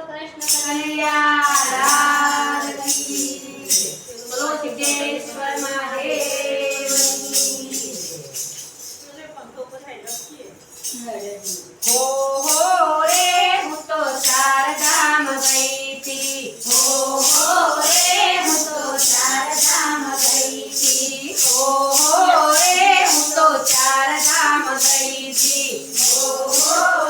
કનૈયા લાલ કી જય। બોલો સિદ્ધેશ્વર મહાદેવની હો હો રે હું તો ચાર ધામ ગઈ તી હો રે હું તો ચાર ધામ ગઈ તી હો રે હું તો ચાર ધામ ગઈ તી હો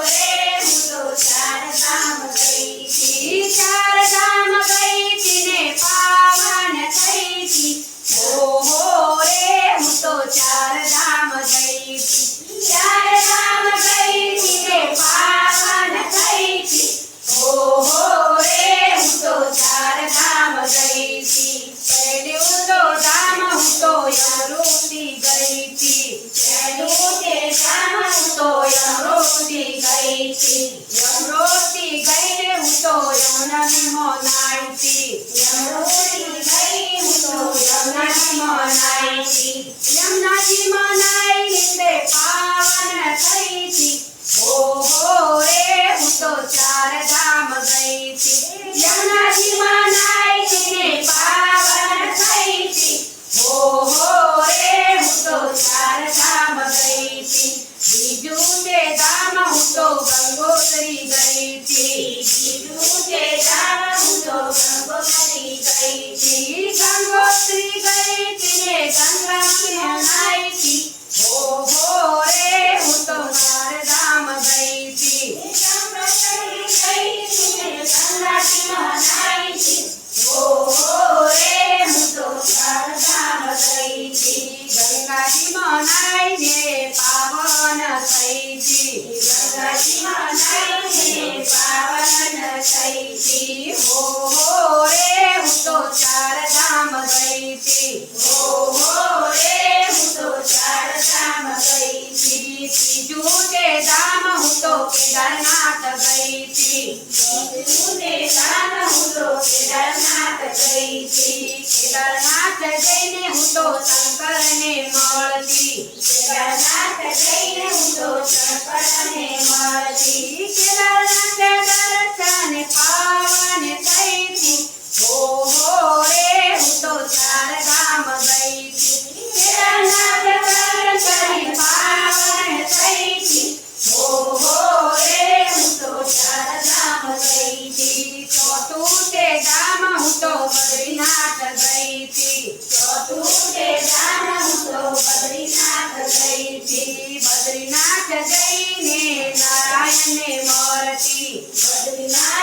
રે હું તો ચાર ધામ ગઈ તી ચાર ધામ ગઈ તી ને પાવન થઈ તી હો રે હું તો ચાર ધામ ગઈ તી ચાર ધામ ગઈ તી ને પાવન થઈ તી હો રે હું તો ચાર ધામ ગઈ તી પહેલું તો ધામ હું તો યમૃતિ ગઈ તી પહેલું તે ધામ હું તો યમૃતિ ગઈ તી યમૃતિ ગઈને હું તો યમુનાની મોનાઈ તી યમૃતિ ગઈ હું તો યમુનાની મોનાઈ તી યમુનાની મોનાઈ ને પાવન થઈ તી હો રે હું તો ચાર ધામ ગઈ તી યમુનાની મોનાઈ ને પાવન થઈ તી હો રે હું તો ચાર ધામ ગઈ તી બીજું તે ધામ હું તો ગંગોત્રી ગઈ તી બીજું તે ધામ હું તો ગંગોત્રી ગઈ તી ગંગોત્રી ગઈ તી ને ગંગામાં નાઈ તી હો રે હું તો ચાર ધામ ગઈ તી ગંગોત્રી ગઈ તી ને ગંગામાં નાઈ તી હો રે હું તો ચાર ધામ ગઈ તી ગંગાજીમાં નાઈને પાવન થઈ તી ગંગાજીમાં નાઈને પાવન થઈ તી હો રે હું તો ચાર ધામ ગઈ તી હો રે હું તો ચાર ધામ ગઈ તી ત્રીજું તે ધામ હું તો કેદારનાથ ગઈ તી ત્રીજું તે ધામ હું તો કેદારનાથ ગઈ તી કેદારનાથ જઈને હું તો શંકરને મળતી કેદારનાથ જઈને હું તો શંકરને મળતી કેદારનાથ દર્શન પાવન થઈ તી હો રે હું તો ચાર ધામ ગઈ તી કેદારનાથ દર્શન પાવન થઈ તી હો રે હું તો ચાર ધામ ગઈ તી ચોથું તે ધામ હું તો બદ્રીનાથ ગઈ તી ચોથું તે ધામ હું તો બદ્રીનાથ ગઈ તી બદ્રીનાથ જઈને નારાયણને મળતી બદ્રીનાથ